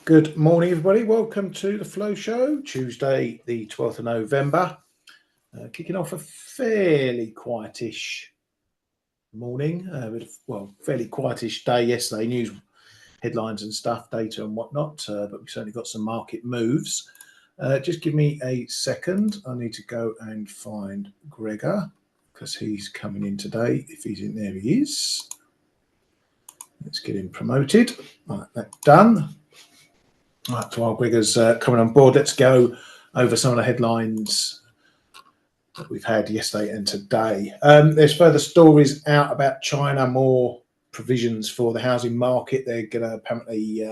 Good morning, everybody. Welcome to the Flow Show, Tuesday, the 12th of November. Kicking off a fairly quietish morning, fairly quietish day yesterday. News headlines and stuff, data and whatnot, but we certainly got some market moves. Just give me a second. I need to go and find Gregor because he's coming in today. If he's in there, he is. Let's get him promoted. Right, that's done. Right, so while Gregor's coming on board, let's go over some of the headlines that we've had yesterday and today. There's further stories out about China, more provisions for the housing market. They're going to apparently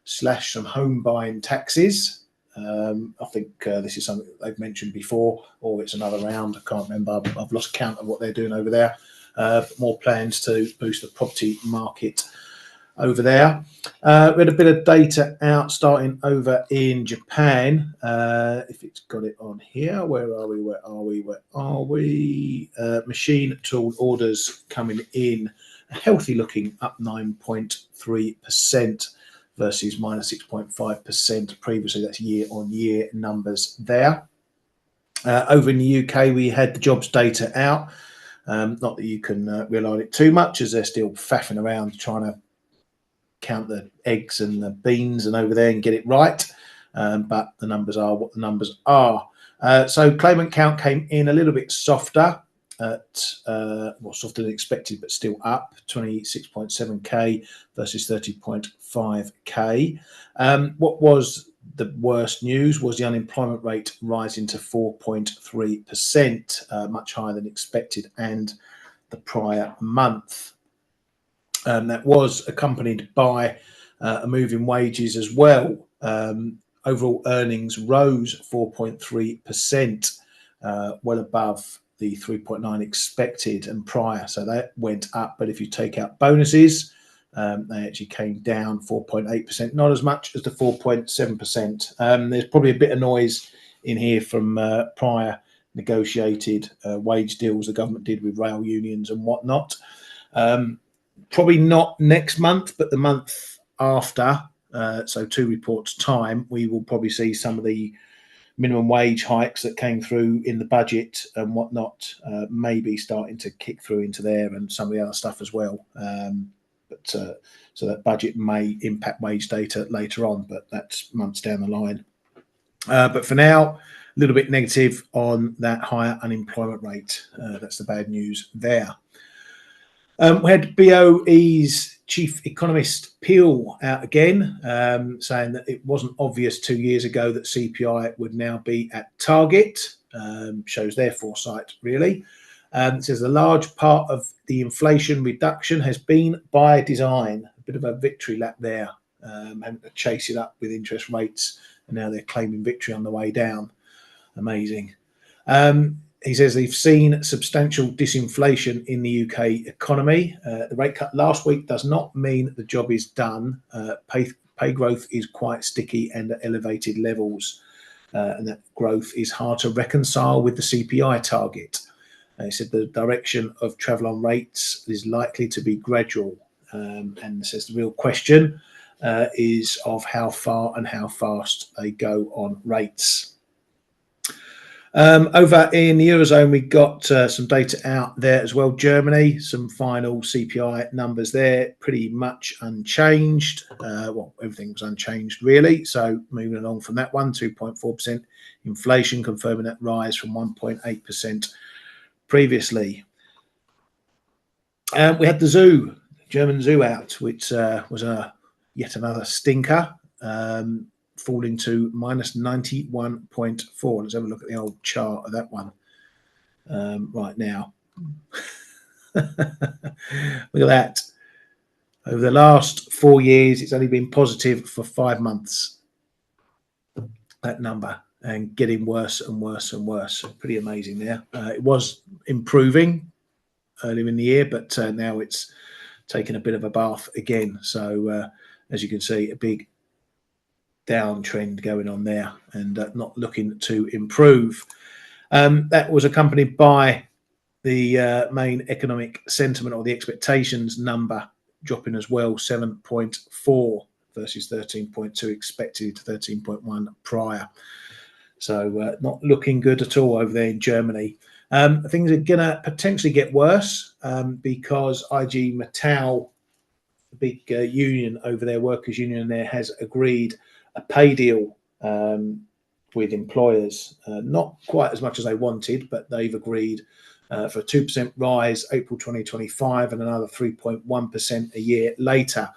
slash some home buying taxes. I think this is something that they've mentioned before, or it's another round. I can't remember. I've lost count of what they're doing over there. More plans to boost the property market over there. We had a bit of data out starting over in Japan. If it's got it on here, where are we? Machine tool orders coming in healthy looking, up 9.3% versus minus 6.5% previously. That's year on year numbers there. Over in the UK, we had the jobs data out. Not that you can rely on it too much, as they're still faffing around trying to count the eggs and the beans and over there and get it right, but the numbers are what the numbers are. So claimant count came in a little bit softer at softer than expected, but still up 26.7k versus 30.5k. What was the worst news was the unemployment rate rising to 4.3%, much higher than expected and the prior month. That was accompanied by a move in wages as well. Overall earnings rose 4.3%, well above the 3.9 expected and prior. So that went up. But if you take out bonuses, they actually came down 4.8%, not as much as the 4.7%. There's probably a bit of noise in here from prior negotiated wage deals the government did with rail unions and whatnot. Probably not next month, but the month after, so 2 reports time, we will probably see some of the minimum wage hikes that came through in the budget and whatnot, maybe starting to kick through into there, and some of the other stuff as well. So that budget may impact wage data later on, but that's months down the line. But for now, a little bit negative on that higher unemployment rate. That's the bad news there. We had BOE's chief economist Peel out again, saying that it wasn't obvious 2 years ago that CPI would now be at target. Shows their foresight, really. It says a large part of the inflation reduction has been by design. A bit of a victory lap there, having to chase it up with interest rates, and now they're claiming victory on the way down. Amazing. He says they've seen substantial disinflation in the UK economy. The rate cut last week does not mean that the job is done. Pay growth is quite sticky and at elevated levels, and that growth is hard to reconcile with the CPI target. He said the direction of travel on rates is likely to be gradual, and says the real question is of how far and how fast they go on rates. Over in the Eurozone, we got some data out there as well. Germany, some final CPI numbers there, pretty much unchanged. Well, everything was unchanged, really. So moving along from that one, 2.4% inflation, confirming that rise from 1.8% previously. We had the German zoo out, which was yet another stinker. Falling to minus 91.4. Let's have a look at the old chart of that one right now. Look at that. Over the last 4 years, it's only been positive for 5 months, that number, and getting worse and worse and worse. Pretty amazing there. It was improving earlier in the year, but now it's taken a bit of a bath again. So as you can see, a big downtrend going on there, and not looking to improve. That was accompanied by the main economic sentiment, or the expectations number, dropping as well, 7.4 versus 13.2 expected, 13.1 prior. So not looking good at all over there in Germany. Things are going to potentially get worse because IG Metall, the big union over there, workers' union there, has agreed a pay deal with employers. Not quite as much as they wanted, but they've agreed for a 2% rise April 2025 and another 3.1% a year later.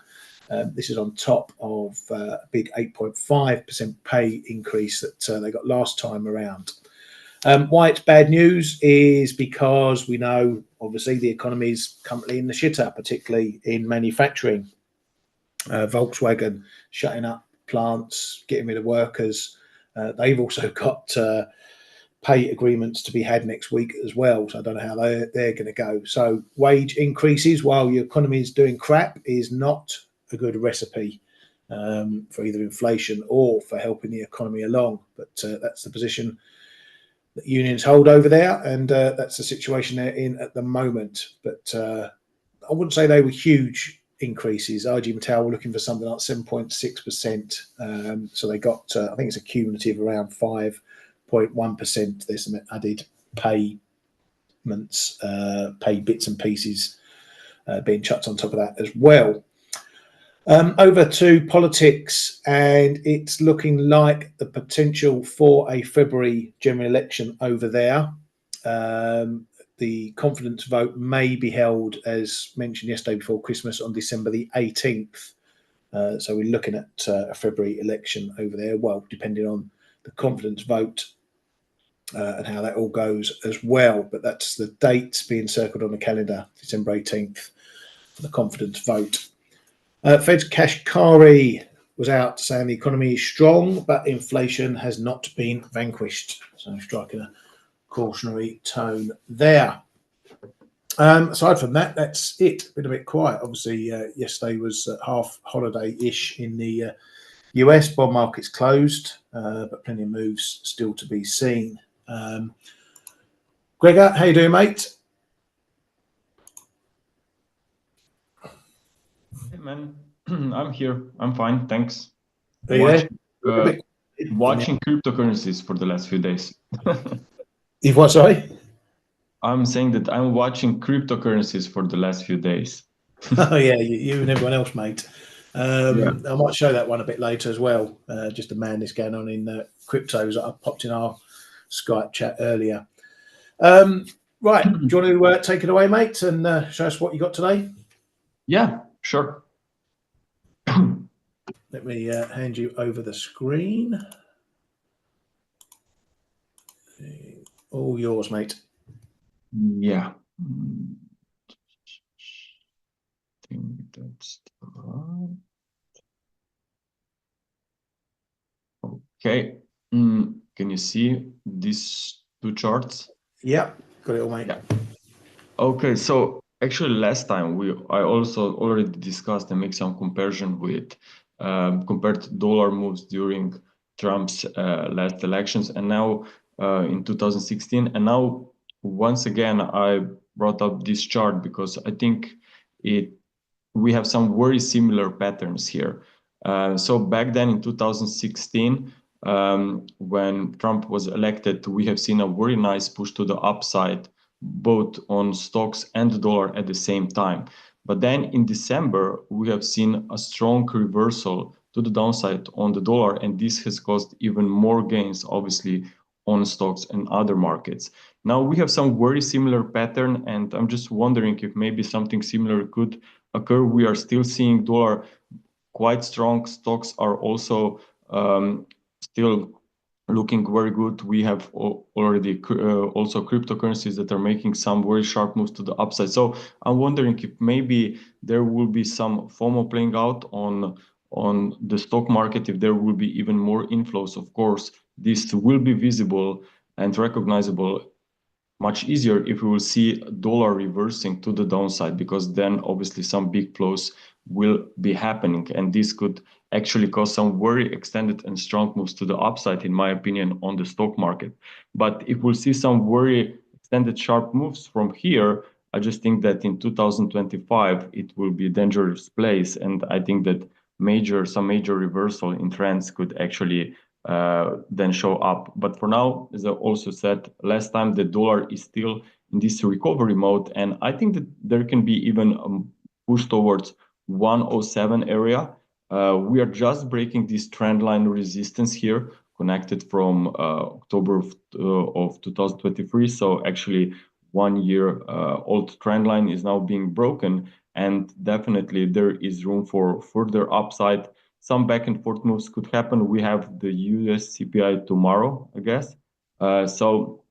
This is on top of a big 8.5% pay increase that they got last time around. Why it's bad news is because we know, obviously, the economy is currently in the shitter, particularly in manufacturing. Volkswagen shutting up plants, getting rid of workers. They've also got pay agreements to be had next week as well. So I don't know how they're going to go. So wage increases while your economy is doing crap is not a good recipe for either inflation or for helping the economy along. But that's the position that unions hold over there, and that's the situation they're in at the moment. But I wouldn't say they were huge increases. IG Metall were looking for something like 7.6%. So they got, I think it's a cumulative around 5.1%. There's some added payments, pay bits and pieces being chucked on top of that as well. Over to politics, and it's looking like the potential for a February general election over there. The confidence vote may be held, as mentioned yesterday before Christmas, on December the 18th. So we're looking at a February election over there, well, depending on the confidence vote and how that all goes as well. But that's the date being circled on the calendar, December 18th, for the confidence vote. Fed's Kashkari was out saying the economy is strong, but inflation has not been vanquished. So striking a cautionary tone there. Aside from that, that's it. Been a bit quiet. Obviously, yesterday was half holiday-ish in the US. Bond market's closed, but plenty of moves still to be seen. Gregor, how you doing, mate? Hey man, I'm here. I'm fine, thanks. Watching Cryptocurrencies for the last few days. You've what, sorry? I'm saying that I'm watching cryptocurrencies for the last few days. Oh yeah, you and everyone else, mate. I might show that one a bit later as well. Just the madness going on in cryptos that I popped in our Skype chat earlier. Right, do you want to take it away, mate, and show us what you got today? Yeah, sure. Let me hand you over the screen. All yours, mate. Yeah. I think that's right. Okay. Can you see these two charts? Yeah, got it all, mate. Yeah. Okay, so actually last time I also already discussed and make some comparison with compared dollar moves during Trump's last elections and now in 2016, and now once again I brought up this chart because I think we have some very similar patterns here. So back then in 2016, when Trump was elected, we have seen a very nice push to the upside, both on stocks and the dollar at the same time. But then in December, we have seen a strong reversal to the downside on the dollar, and this has caused even more gains, obviously, on stocks and other markets. Now we have some very similar pattern, and I'm just wondering if maybe something similar could occur. We are still seeing dollar quite strong. Stocks are also still looking very good. We have already also cryptocurrencies that are making some very sharp moves to the upside. So I'm wondering if maybe there will be some FOMO playing out on the stock market, if there will be even more inflows. Of course, this will be visible and recognizable much easier if we will see dollar reversing to the downside, because then obviously some big flows will be happening, and this could actually cause some very extended and strong moves to the upside, in my opinion, on the stock market. But if we'll see some very extended sharp moves from here, I just think that in 2025 it will be a dangerous place, and I think that some major reversal in trends could actually then show up. But for now, as I also said last time, the dollar is still in this recovery mode, and I think that there can be even a push towards 107 area. We are just breaking this trend line resistance here, connected from October of 2023. So actually, 1 year old trend line is now being broken, and definitely there is room for further upside. Some back and forth moves could happen. We have the US CPI tomorrow, I guess. So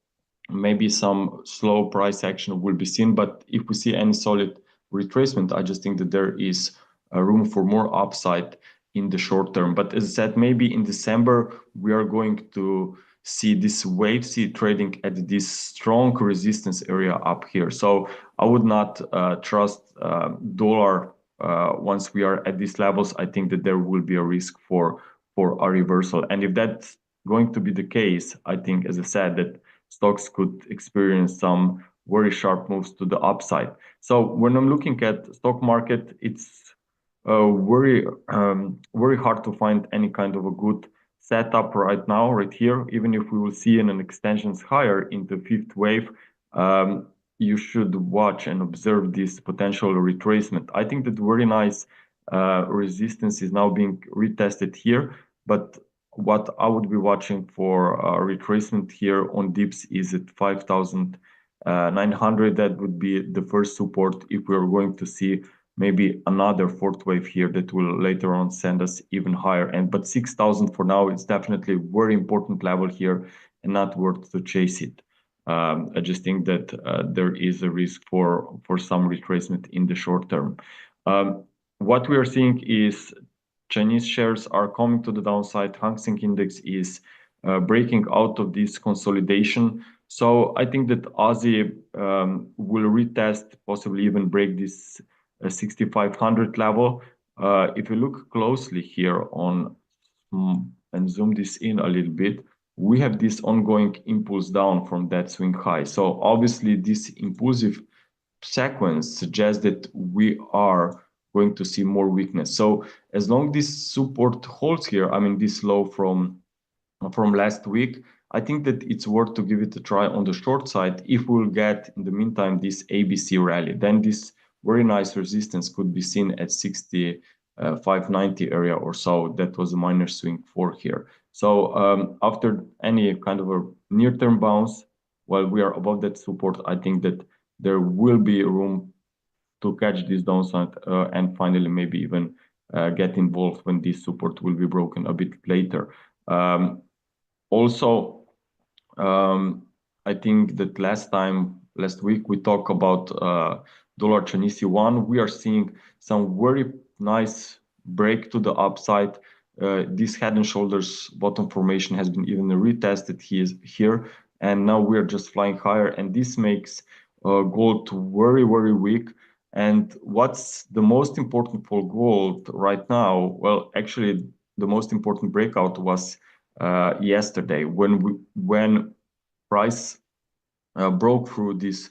maybe some slow price action will be seen, but if we see any solid retracement, I just think that there is room for more upside in the short term. But as I said, maybe in December, we are going to see this wave C trading at this strong resistance area up here. So I would not trust dollar once we are at these levels. I think that there will be a risk for a reversal. And if that's going to be the case, I think, as I said, that stocks could experience some very sharp moves to the upside. So when I'm looking at stock market, it's very hard to find any kind of a good setup right now, right here. Even if we will see an extensions higher in the fifth wave, you should watch and observe this potential retracement. I think that very nice resistance is now being retested here, but what I would be watching for retracement here on dips is at 5,900. That would be the first support if we are going to see maybe another fourth wave here that will later on send us even higher. But 6,000 for now is definitely a very important level here and not worth to chase it. I just think that there is a risk for some retracement in the short term. What we are seeing is Chinese shares are coming to the downside. Hang Seng Index is breaking out of this consolidation. So I think that Aussie will retest, possibly even break this 6,500 level. If you look closely here on and zoom this in a little bit, we have this ongoing impulse down from that swing high. So obviously this impulsive sequence suggests that we are going to see more weakness. So as long as this support holds here, I mean this low from last week, I think that it's worth to give it a try on the short side. If we'll get in the meantime this ABC rally, then this very nice resistance could be seen at 65.90 area or so. That was a minor swing for here. So after any kind of a near-term bounce, while we are above that support, I think that there will be room to catch this downside and finally maybe even get involved when this support will be broken a bit later. Also, I think that last week we talked about dollar Chinese yuan. We are seeing some very nice break to the upside. This head and shoulders bottom formation has been even retested here, and now we are just flying higher, and this makes gold very, very weak. And what's the most important for gold right now? Well, actually, the most important breakout was yesterday when price broke through this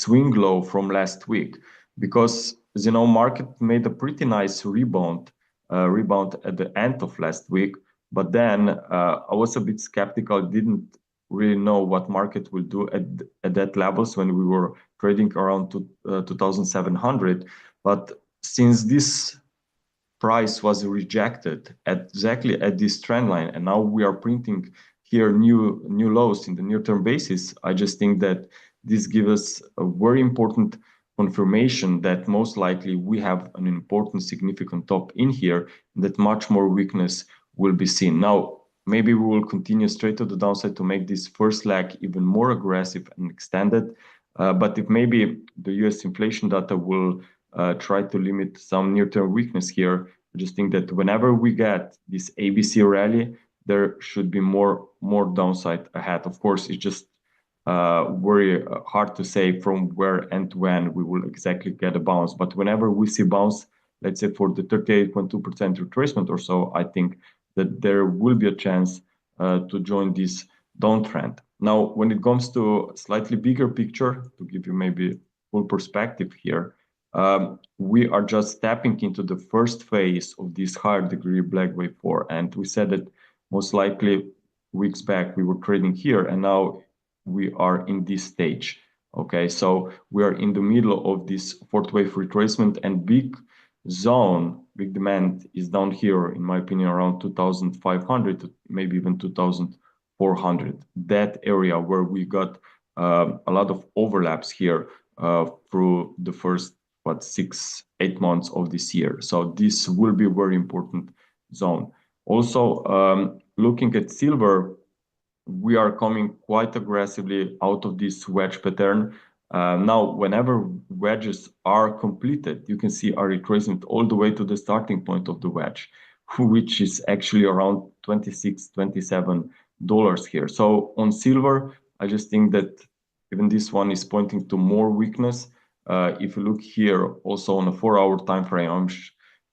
swing low from last week, because as you know, market made a pretty nice rebound at the end of last week. But then I was a bit skeptical, didn't really know what market will do at that levels when we were trading around 2,700. But since this price was rejected exactly at this trend line, and now we are printing here new lows in the near-term basis, I just think that this gives us a very important confirmation that most likely we have an important significant top in here, and that much more weakness will be seen. Now, maybe we will continue straight to the downside to make this first leg even more aggressive and extended. But if maybe the US inflation data will try to limit some near-term weakness here, I just think that whenever we get this ABC rally, there should be more downside ahead. Of course, it's just very hard to say from where and when we will exactly get a bounce. But whenever we see bounce, let's say for the 38.2% retracement or so, I think that there will be a chance to join this downtrend. Now, when it comes to a slightly bigger picture, to give you maybe full perspective here, we are just stepping into the first phase of this higher degree black wave 4, and we said that most likely weeks back we were trading here, and now we are in this stage. Okay, so we are in the middle of this fourth wave retracement, and big demand is down here, in my opinion, around 2,500 to maybe even 2,400. That area where we got a lot of overlaps here through the first 6-8 months of this year. So this will be a very important zone. Also, looking at silver, we are coming quite aggressively out of this wedge pattern. Now, whenever wedges are completed, you can see a retracement all the way to the starting point of the wedge, which is actually around $26, $27 here. So on silver, I just think that even this one is pointing to more weakness. If you look here also on a 4-hour time frame, I'm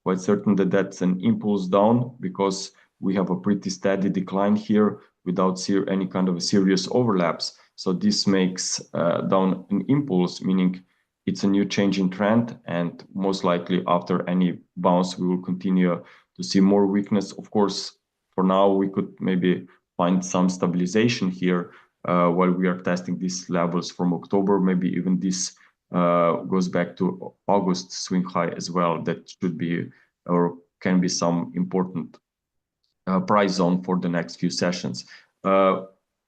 quite certain that that's an impulse down, because we have a pretty steady decline here without any kind of serious overlaps. So this makes down an impulse, meaning it's a new change in trend, and most likely after any bounce we will continue to see more weakness. Of course, for now we could maybe find some stabilization here while we are testing these levels from October. Maybe even this goes back to August swing high as well. That should be or can be some important price zone for the next few sessions.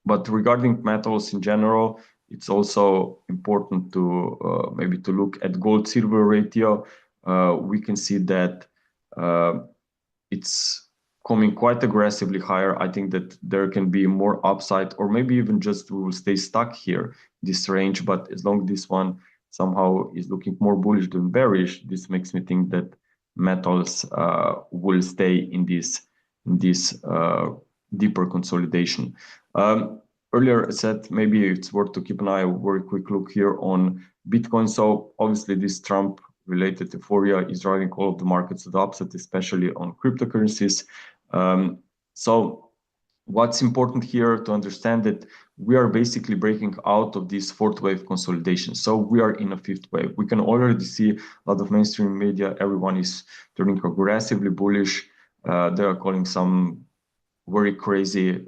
But regarding metals in general, it's also important to maybe to look at gold-silver ratio. We can see that it's coming quite aggressively higher. I think that there can be more upside, or maybe even just we will stay stuck here, this range. But as long as this one somehow is looking more bullish than bearish, this makes me think that metals will stay in this deeper consolidation. Earlier I said maybe it's worth to keep an eye, a very quick look here on Bitcoin. So obviously this Trump related euphoria is driving all of the markets to the upside, especially on cryptocurrencies. So what's important here to understand that we are basically breaking out of this fourth wave consolidation. So we are in a fifth wave. We can already see a lot of mainstream media, everyone is turning aggressively bullish. They are calling some very crazy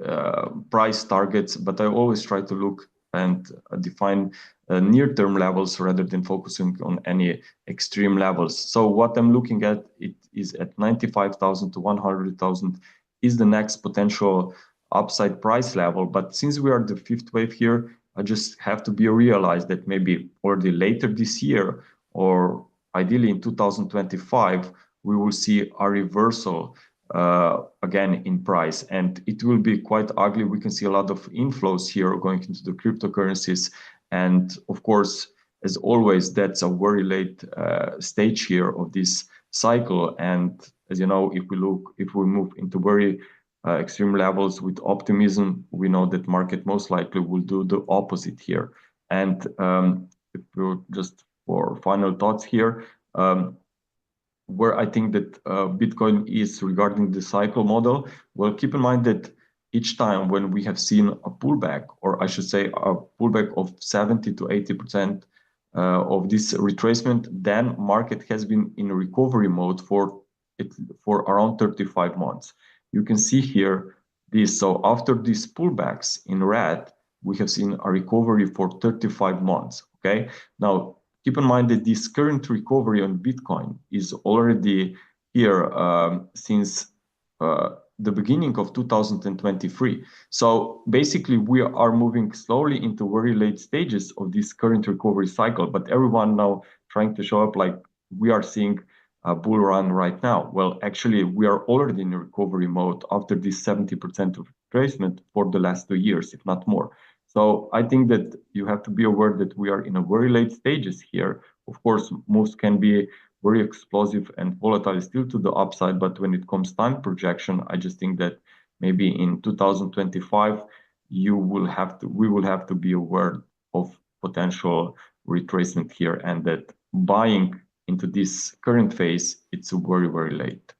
price targets, but I always try to look and define near-term levels rather than focusing on any extreme levels. So what I'm looking at, it is at 95,000 to 100,000 is the next potential upside price level. But since we are the fifth wave here, I just have to be realized that maybe already later this year, or ideally in 2025, we will see a reversal again in price, and it will be quite ugly. We can see a lot of inflows here going into the cryptocurrencies, and of course, as always, that's a very late stage here of this cycle. And as you know, if we move into very extreme levels with optimism, we know that market most likely will do the opposite here. And if we're just for final thoughts here, where I think that Bitcoin is regarding the cycle model, well, keep in mind that each time when we have seen a pullback, or I should say a pullback of 70 to 80% of this retracement, then market has been in recovery mode for around 35 months. You can see here this. So after these pullbacks in red, we have seen a recovery for 35 months. Okay, now keep in mind that this current recovery on Bitcoin is already here since the beginning of 2023. So basically, we are moving slowly into very late stages of this current recovery cycle. But everyone now trying to show up like we are seeing a bull run right now. Well, actually, we are already in recovery mode after this 70% of retracement for the last 2 years, if not more. So I think that you have to be aware that we are in a very late stages here. Of course, moves can be very explosive and volatile still to the upside, but when it comes time projection, I just think that maybe in 2025, we will have to be aware of potential retracement here, and that buying into this current phase, it's very, very late.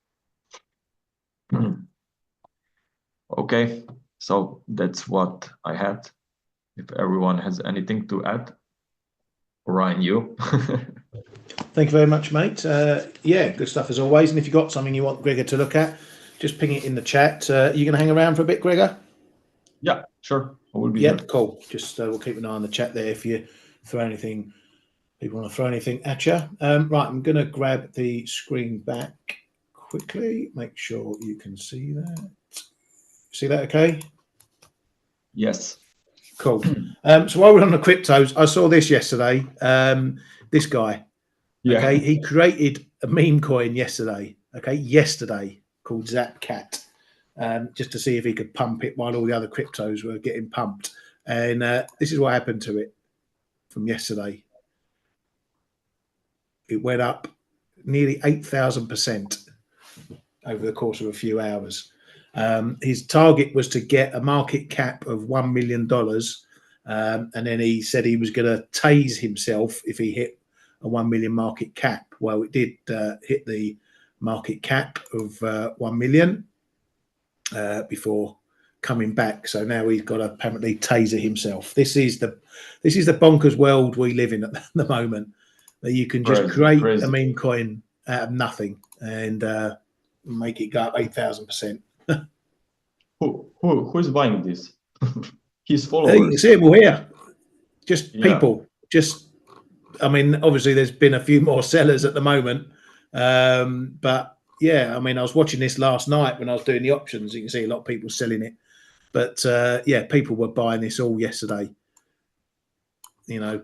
Okay, so that's what I had. If everyone has anything to add, Ryan, you. Thank you very much, mate. Yeah, good stuff as always. And if you've got something you want Gregor to look at, just ping it in the chat. Are you going to hang around for a bit, Gregor? Yeah, sure. I will be Yep, here. cool. Just we'll keep an eye on the chat there if you throw anything, people want to throw anything at you. Right, I'm going to grab the screen back quickly. Make sure you can see that. See that okay? Yes. Cool. So while we're on the cryptos, I saw this yesterday. This guy, Yeah. okay, he created a meme coin yesterday, called ZapCat, just to see if he could pump it while all the other cryptos were getting pumped. And this is what happened to it from yesterday. It went up nearly 8,000% over the course of a few hours. His target was to get a market cap of $1 million. And then he said he was going to tase himself if he hit a 1 million market cap. Well, it did hit the market cap of 1 million before coming back. So now he's got to apparently taser himself. This is the bonkers world we live in at the moment. That you can just create a meme coin out of nothing and make it go up 8,000%. Who's buying this? His You followers. can see it all here. Just people. Just, I mean, obviously there's been a few more sellers at the moment, but yeah, I mean, I was watching this last night when I was doing the options. You can see a lot of people selling it, but yeah, people were buying this all yesterday. You know,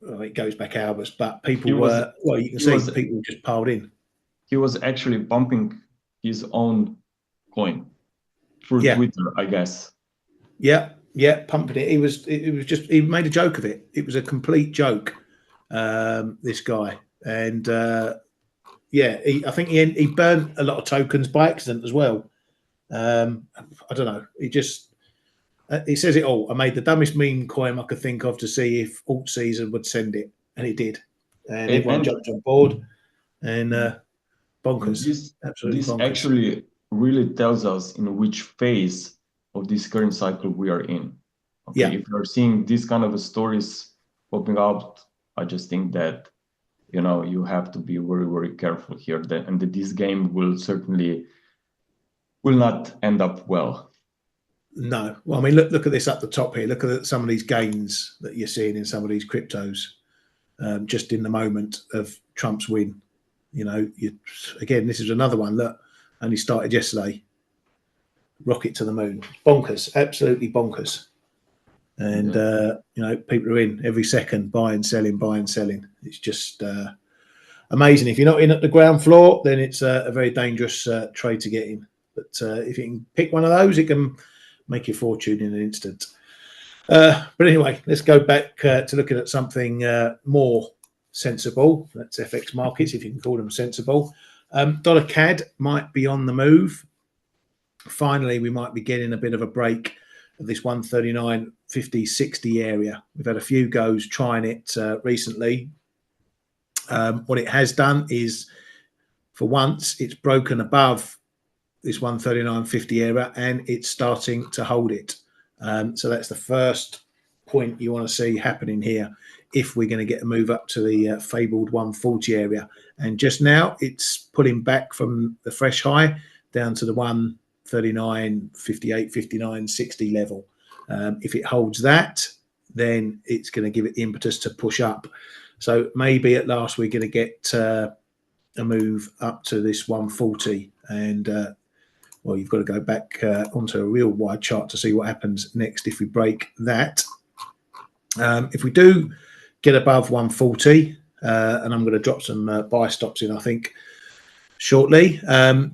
well, it goes back hours, but people were. Well, you can see people just piled in. He was actually pumping his own coin through Twitter, I guess. Yeah, pumping it. It was just, he made a joke of it. It was a complete joke. This guy, and yeah, I think he burned a lot of tokens by accident as well. I don't know. He says it all. I made the dumbest meme coin I could think of to see if alt season would send it, and it did. And everyone jumped on board. And bonkers. Absolutely this bonkers. Actually really tells us in which phase of this current cycle we are in. Okay, yeah. If you're seeing these kind of stories popping up, I just think that you have to be very, very careful here. And that this game will not end up well. No. Well, I mean, look at this up the top here. Look at some of these gains that you're seeing in some of these cryptos, just in the moment of Trump's win. Again, this is another one that only started yesterday. Rocket to the moon. Bonkers. Absolutely bonkers. And, people are in every second, buying, selling. It's just amazing. If you're not in at the ground floor, then it's a very dangerous trade to get in. But if you can pick one of those, it can make your fortune in an instant. But anyway, let's go back to looking at something more sensible. That's FX markets, if you can call them sensible. Dollar CAD might be on the move. Finally, we might be getting a bit of a break of this 139, 50, 60 area. We've had a few goes trying it recently. What it has done is, for once, it's broken above this 139.50 area and it's starting to hold it. So that's the first point you want to see happening here if we're going to get a move up to the fabled 140 area. And just now it's pulling back from the fresh high down to the 139.58, 59, 60 level. If it holds that, then it's going to give it the impetus to push up. So maybe at last we're going to get a move up to this 140 and well, you've got to go back onto a real wide chart to see what happens next if we break that. If we do get above 140, and I'm going to drop some buy stops in, I think, shortly, then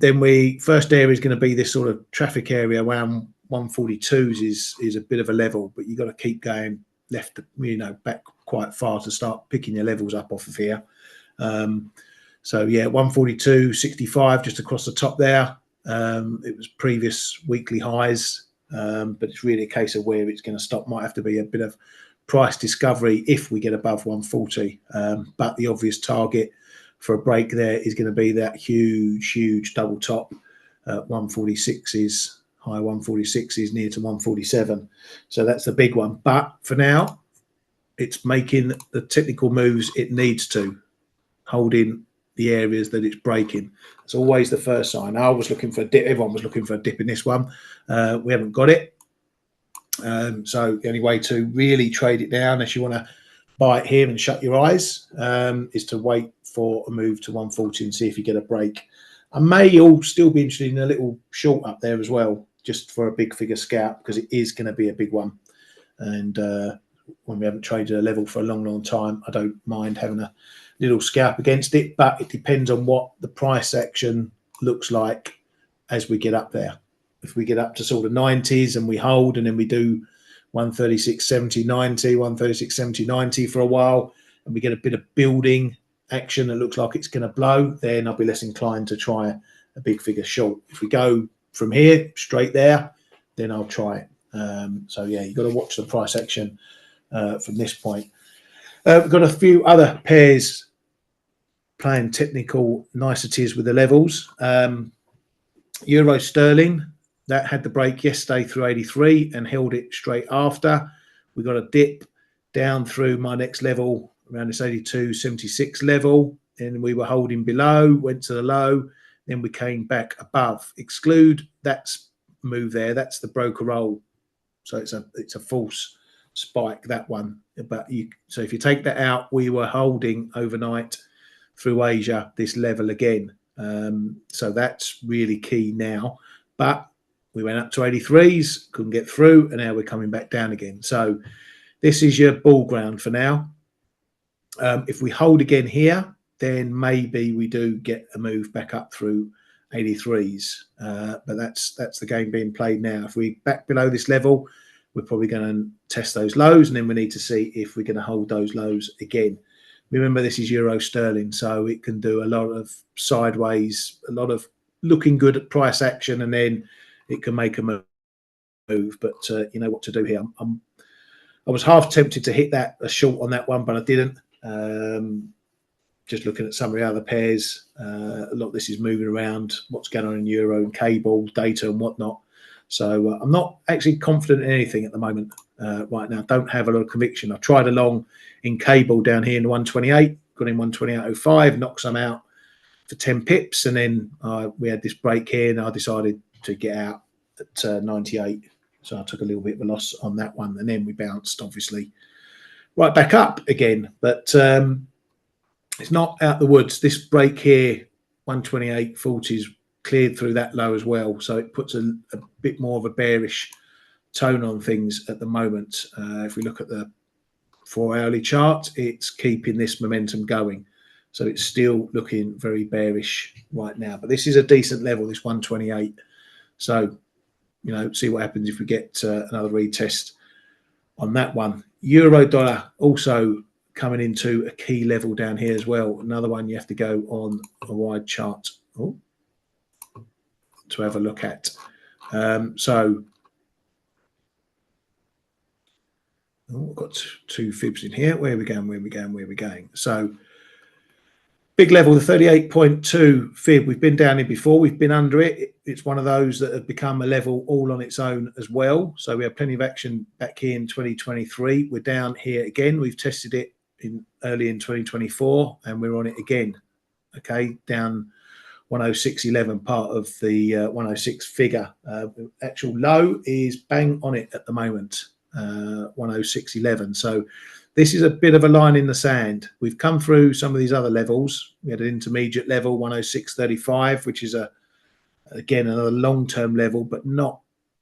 first area is going to be this sort of traffic area around 142s is a bit of a level, but you've got to keep going left, back quite far to start picking your levels up off of here. So yeah, 142.65 just across the top there. It was previous weekly highs, but it's really a case of where it's going to stop. Might have to be a bit of price discovery if we get above 140. But the obvious target for a break there is going to be that huge double top. 146 is high, 146 is near to 147. So that's the big one. But for now, it's making the technical moves it needs to. holding the areas that it's breaking. It's always the first sign. I was looking for a dip. Everyone was looking for a dip in this one. We haven't got it. So the only way to really trade it down, if you want to buy it here and shut your eyes, is to wait for a move to 140 and see if you get a break. I may all still be interested in a little short up there as well, just for a big figure scalp, because it is going to be a big one. And when we haven't traded a level for a long time, I don't mind having a little scalp against it, but it depends on what the price action looks like as we get up there. If we get up to sort of 90s and we hold, and then we do 136.70, 90, 136.70, 90 for a while, and we get a bit of building action that looks like it's going to blow, then I'll be less inclined to try a big figure short. If we go from here straight there, then I'll try it. So yeah, you've got to watch the price action from this point. We've got a few other pairs playing technical niceties with the levels. Euro sterling, that had the break yesterday through 83 and held it straight after. We got a dip down through my next level around this 82.76 level, and we were holding below, went to the low, then we came back above. Exclude that move there, that's the broker roll, so it's a false spike, that one. But so if you take that out, we were holding overnight through Asia this level again, so that's really key now. But we went up to 83s, couldn't get through, and now we're coming back down again. So this is your ball ground for now. If we hold again here, then maybe we do get a move back up through 83s. But that's the game being played now. If we back below this level, we're probably going to test those lows, and then we need to see if we're going to hold those lows again. Remember, this is Euro sterling, so it can do a lot of sideways, a lot of looking good at price action, and then it can make a move. But you know what to do here. I was half tempted to hit a short on that one, but I didn't. Just looking at some of the other pairs, a lot of this is moving around, what's going on in euro and cable data and whatnot. So I'm not actually confident in anything at the moment right now. Don't have a lot of conviction. I tried along in cable down here in the 128, got in 128.05, knocked some out for 10 pips, and then we had this break here, and I decided to get out at 98. So I took a little bit of a loss on that one, and then we bounced, obviously, right back up again. But it's not out the woods. This break here, 128.40s, cleared through that low as well. So it puts a bit more of a bearish tone on things at the moment. If we look at the 4-hourly chart, it's keeping this momentum going. So it's still looking very bearish right now. But this is a decent level, this 128. So, you know, see what happens if we get another retest on that one. Euro dollar also coming into a key level down here as well. Another one you have to go on a wide chart to have a look at. So we've got two fibs in here. Where are we going? Where are we going? Where are we going? So big level, the 38.2 fib. We've been down here before. We've been under it. It's one of those that have become a level all on its own as well. So we have plenty of action back here in 2023. We're down here again. We've tested it early in 2024, and we're on it again. Okay, down 106.11, part of the 106 figure. Actual low is bang on it at the moment, 106.11. So this is a bit of a line in the sand. We've come through some of these other levels. We had an intermediate level, 106.35, which is again another long-term level, but not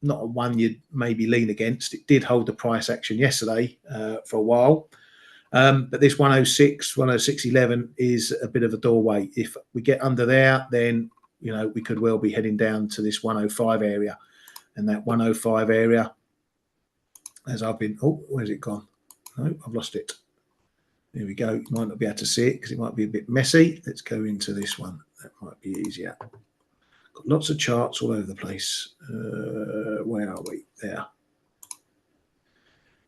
a one you'd maybe lean against. It did hold the price action yesterday for a while. But this 106.11 is a bit of a doorway. If we get under there, then, you know, we could well be heading down to this 105 area. And that 105 area, as I've been, where's it gone? No, I've lost it. There we go. You might not be able to see it because it might be a bit messy. Let's go into this one. That might be easier. Got lots of charts all over the place. Where are we? There.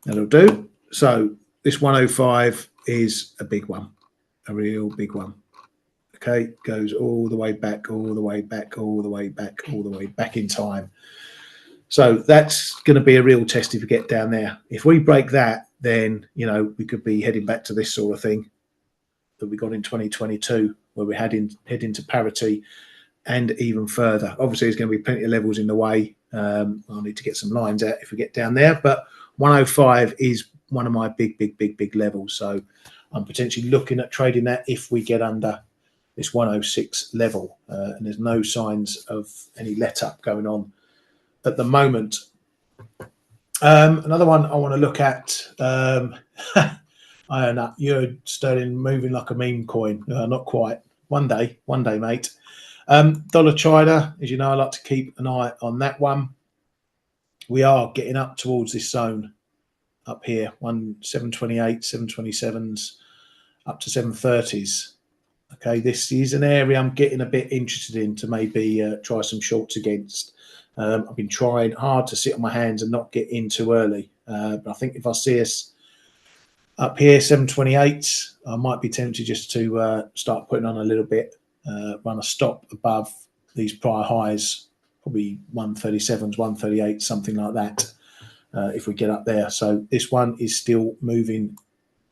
That'll do. So this 105 is a big one, a real big one. Okay, goes all the way back, all the way back, all the way back, all the way back in time. So that's going to be a real test if we get down there. If we break that, then, you know, we could be heading back to this sort of thing. that we got in 2022, where we head into parity and even further. Obviously, there's going to be plenty of levels in the way. I'll need to get some lines out if we get down there, but 105 is one of my big levels. So I'm potentially looking at trading that if we get under this 106 level, and there's no signs of any let up going on at the moment. Another one I want to look at, iron up, euro sterling moving like a meme coin. Not quite. One day, mate. Dollar China, as you know, I like to keep an eye on that one. We are getting up towards this zone up here, 728, 727s, up to 730s. Okay, this is an area I'm getting a bit interested in to maybe try some shorts against. I've been trying hard to sit on my hands and not get in too early. But I think if I see us up here, 728, I might be tempted just to start putting on a little bit, run a stop above these prior highs, probably 137s, 138, something like that, if we get up there. So this one is still moving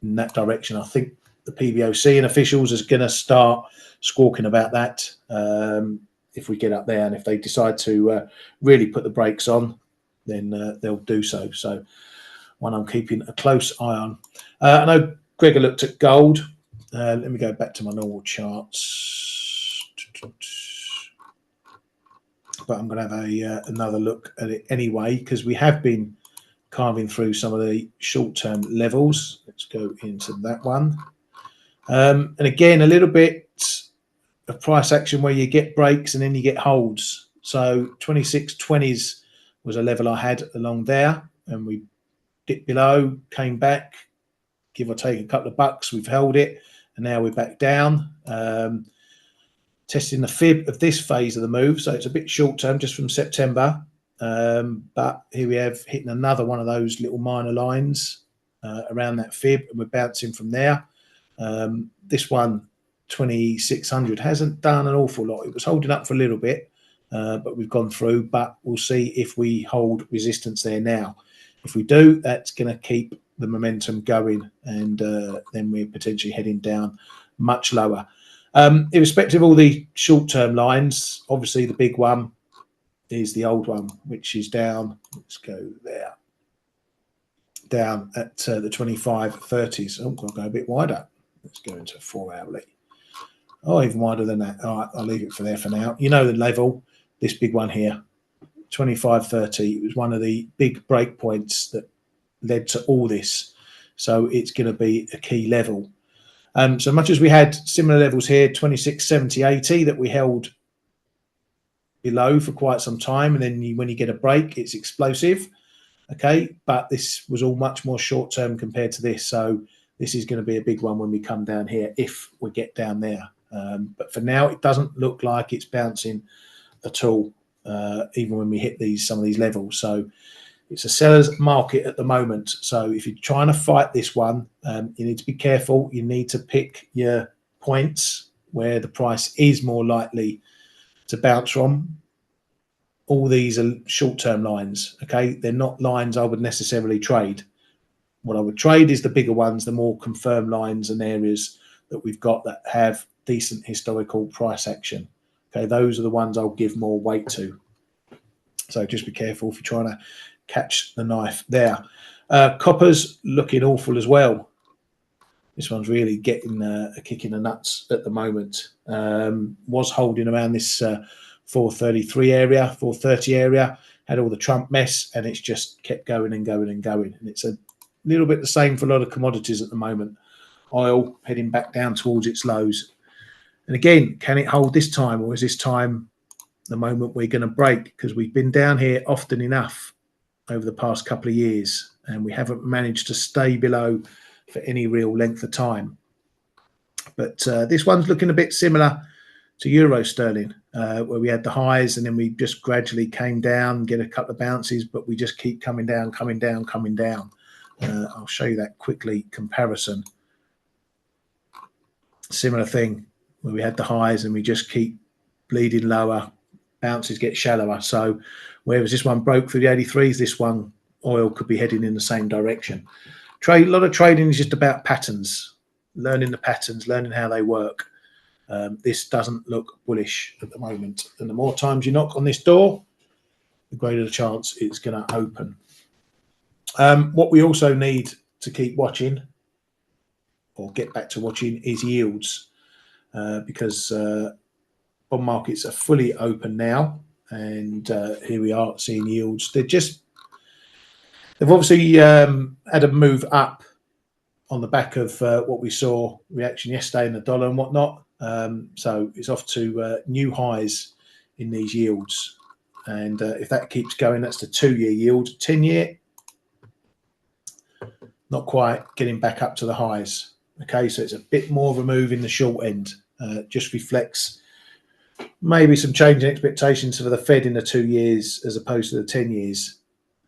in that direction. I think the PBOC and officials is going to start squawking about that if we get up there, and if they decide to really put the brakes on, then they'll do so. So one I'm keeping a close eye on. I know Gregor looked at gold. Let me go back to my normal charts, but I'm going to have another look at it anyway, because we have been carving through some of the short-term levels. Let's go into that one. And again, a little bit of price action where you get breaks and then you get holds. So 26.20s was a level I had along there, and we dipped below, came back, give or take a couple of bucks. We've held it, and now we're back down, testing the fib of this phase of the move. So it's a bit short term, just from September. But here we have hitting another one of those little minor lines around that fib, and we're bouncing from there. This one, 2600, hasn't done an awful lot. It was holding up for a little bit, but we've gone through. But we'll see if we hold resistance there now. If we do, that's going to keep the momentum going, and then we're potentially heading down much lower. Irrespective of all the short-term lines, obviously the big one is the old one, which is down. Let's go there. Down at the 25.30s. Oh, I'll go a bit wider. Let's go into 4-hour lead. Oh, even wider than that. All right, I'll leave it for there for now. You know the level, this big one here, 25.30. It was one of the big break points that led to all this. So it's going to be a key level. So much as we had similar levels here, 26.70, 80, that we held below for quite some time, and then when you get a break, it's explosive. Okay, but this was all much more short term compared to this. So this is going to be a big one when we come down here, if we get down there. But for now, it doesn't look like it's bouncing at all, even when we hit some of these levels. So it's a seller's market at the moment. So if you're trying to fight this one, you need to be careful. You need to pick your points where the price is more likely to bounce from. All these are short-term lines, okay? They're not lines I would necessarily trade. What I would trade is the bigger ones, the more confirmed lines and areas that we've got that have decent historical price action. Okay, those are the ones I'll give more weight to. So just be careful if you're trying to catch the knife there. Copper's looking awful as well. This one's really getting a kick in the nuts at the moment. Was holding around this 433 area, 430 area, had all the Trump mess, and it's just kept going and going and going. And it's a little bit the same for a lot of commodities at the moment. Oil heading back down towards its lows. And again, can it hold this time, or is this time the moment we're going to break? Because we've been down here often enough over the past couple of years, and we haven't managed to stay below for any real length of time. But this one's looking a bit similar to euro sterling, where we had the highs and then we just gradually came down, get a couple of bounces, but we just keep coming down, coming down, coming down. I'll show you that quickly comparison. Similar thing, where we had the highs and we just keep bleeding lower, bounces get shallower. So whereas this one broke through the 83s, this one, oil could be heading in the same direction. A lot of trading is just about patterns. learning the patterns, learning how they work. This doesn't look bullish at the moment. And the more times you knock on this door, the greater the chance it's going to open. What we also need to keep watching, or get back to watching, is yields, because bond markets are fully open now, and here we are seeing yields. They've obviously had a move up on the back of what we saw reaction yesterday in the dollar and whatnot. So it's off to new highs in these yields, and if that keeps going, that's the 2-year yield. 10-year, not quite getting back up to the highs. Okay, so it's a bit more of a move in the short end. Just reflects maybe some change in expectations for the Fed in the 2 years as opposed to the 10 years.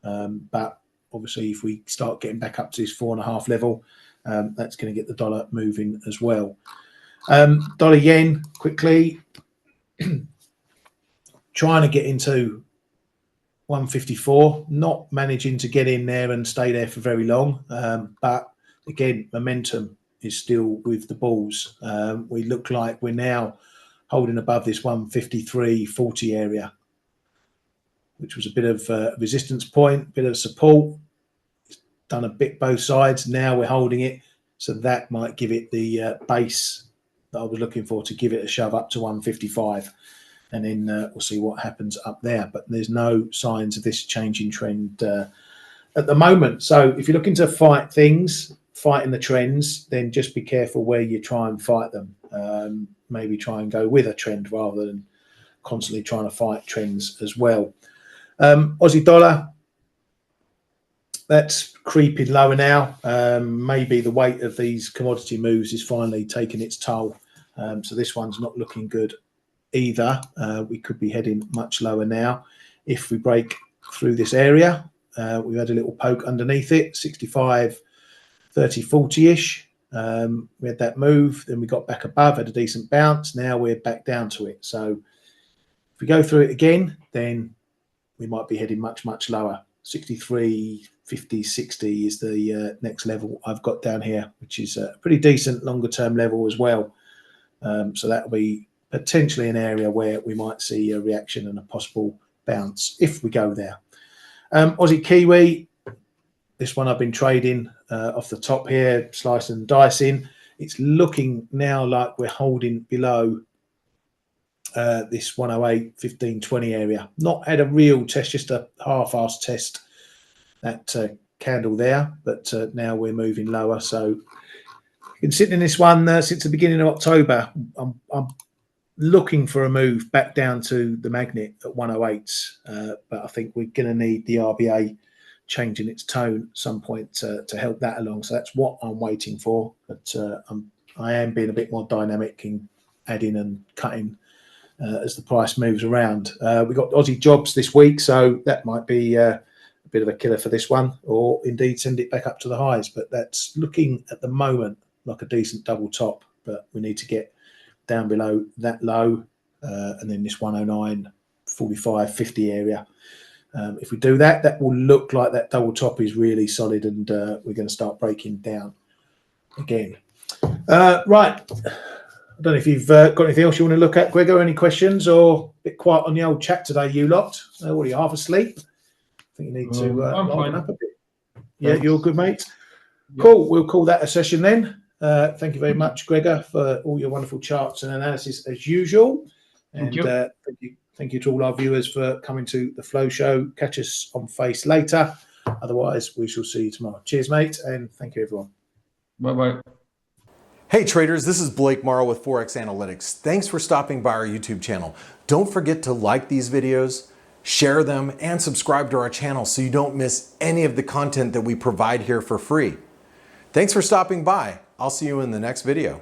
But obviously, if we start getting back up to this 4.5 level, that's going to get the dollar moving as well. Dollar yen, quickly, trying to get into 154, not managing to get in there and stay there for very long. But again, momentum is still with the bulls. We look like we're now holding above this 153.40 area, which was a bit of a resistance point, bit of support. It's done a bit both sides. Now we're holding it, so that might give it the base that I was looking for to give it a shove up to 155, and then we'll see what happens up there. But there's no signs of this changing trend at the moment. So if you're looking to fight things, fighting the trends, then just be careful where you try and fight them. Maybe try and go with a trend rather than constantly trying to fight trends as well. Aussie dollar, that's creeping lower now. Maybe the weight of these commodity moves is finally taking its toll. So this one's not looking good either. We could be heading much lower now. If we break through this area, we had a little poke underneath it, 65, 30, 40-ish. We had that move, then we got back above, had a decent bounce. Now we're back down to it. So if we go through it again, then we might be heading much, much lower. 63, 50, 60 is the next level I've got down here, which is a pretty decent longer term level as well. So that'll be potentially an area where we might see a reaction and a possible bounce if we go there. Aussie Kiwi, this one I've been trading off the top here, slicing and dicing. It's looking now like we're holding below this 108, 15, 20 area. Not had a real test, just a half-assed test, that candle there, but now we're moving lower. So been sitting in this one since the beginning of October. I'm looking for a move back down to the magnet at 108, but I think we're going to need the RBA changing its tone at some point to help that along. So that's what I'm waiting for. But I am being a bit more dynamic in adding and cutting as the price moves around. We got Aussie jobs this week, so that might be a bit of a killer for this one, or indeed send it back up to the highs. But that's looking at the moment like a decent double top, but we need to get down below that low, and then this 109, 45, 50 area. If we do that, that will look like that double top is really solid, and we're going to start breaking down again. Right. I don't know if you've got anything else you want to look at, Gregor. Any questions, or a bit quiet on the old chat today, you lot? What are you, half asleep? I think you need to liven up a bit. Yeah, you're good, mate. Yep. Cool. We'll call that a session then. Thank you very much, Gregor, for all your wonderful charts and analysis as usual. And thank you to all our viewers for coming to the Flow Show. Catch us on Face later. Otherwise, we shall see you tomorrow. Cheers, mate, and thank you, everyone. Bye-bye. Hey traders, this is Blake Morrow with ForexAnalytix. Thanks for stopping by our YouTube channel. Don't forget to like these videos, share them, and subscribe to our channel so you don't miss any of the content that we provide here for free. Thanks for stopping by. I'll see you in the next video.